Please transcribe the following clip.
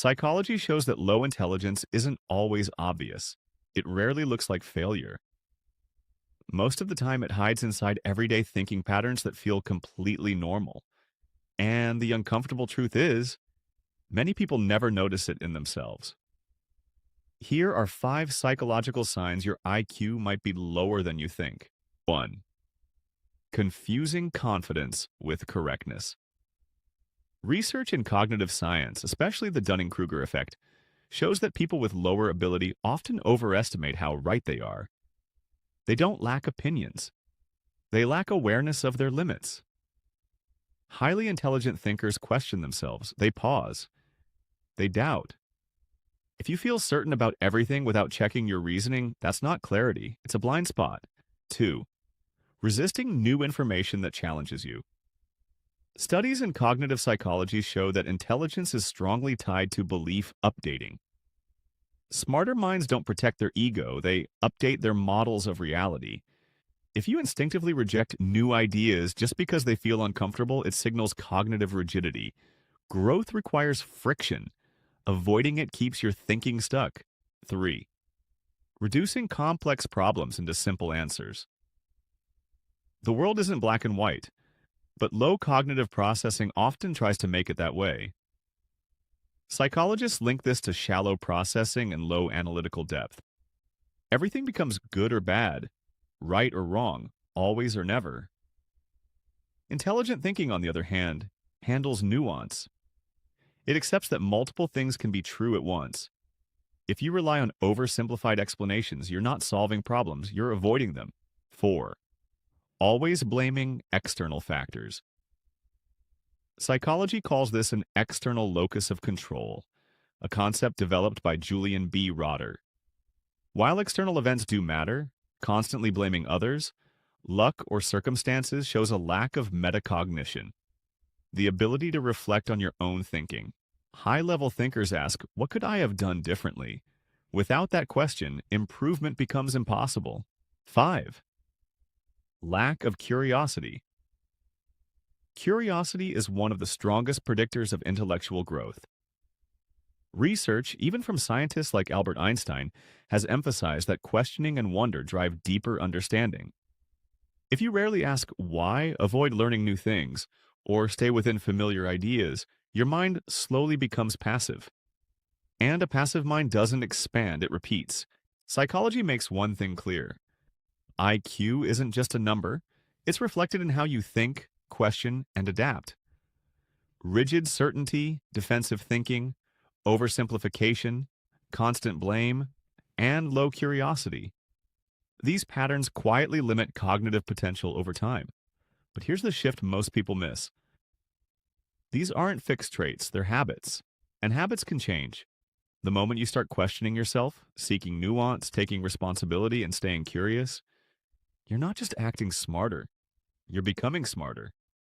Psychology shows that low intelligence isn't always obvious. It rarely looks like failure. Most of the time, it hides inside everyday thinking patterns that feel completely normal. And the uncomfortable truth is, many people never notice it in themselves. Here are 5 psychological signs your IQ might be lower than you think. 1. Confusing confidence with correctness. Research in cognitive science, especially the Dunning-Kruger effect, shows that people with lower ability often overestimate how right they are. They don't lack opinions. They lack awareness of their limits. Highly intelligent thinkers question themselves. They pause. They doubt. If you feel certain about everything without checking your reasoning, that's not clarity. It's a blind spot. 2. Resisting new information that challenges you. Studies in cognitive psychology show that intelligence is strongly tied to belief updating. Smarter minds don't protect their ego, they update their models of reality. If you instinctively reject new ideas just because they feel uncomfortable, it signals cognitive rigidity. Growth requires friction. Avoiding it keeps your thinking stuck. 3. Reducing complex problems into simple answers. The world isn't black and white, but low cognitive processing often tries to make it that way. Psychologists link this to shallow processing and low analytical depth. Everything becomes good or bad, right or wrong, always or never. Intelligent thinking, on the other hand, handles nuance. It accepts that multiple things can be true at once. If you rely on oversimplified explanations, you're not solving problems, you're avoiding them. 4. Always blaming external factors. Psychology calls this an external locus of control, a concept developed by Julian B. Rotter. While external events do matter, constantly blaming others, luck or circumstances shows a lack of metacognition, the ability to reflect on your own thinking. High-level thinkers ask, what could I have done differently? Without that question, improvement becomes impossible. 5. Lack of curiosity. Curiosity is one of the strongest predictors of intellectual growth. Research, even from scientists like Albert Einstein, has emphasized that questioning and wonder drive deeper understanding. If you rarely ask why, avoid learning new things, or stay within familiar ideas, your mind slowly becomes passive. And a passive mind doesn't expand, it repeats. Psychology makes one thing clear. IQ isn't just a number, it's reflected in how you think, question, and adapt. Rigid certainty, defensive thinking, oversimplification, constant blame, and low curiosity. These patterns quietly limit cognitive potential over time. But here's the shift most people miss. These aren't fixed traits, they're habits. And habits can change. The moment you start questioning yourself, seeking nuance, taking responsibility, and staying curious, you're not just acting smarter, you're becoming smarter.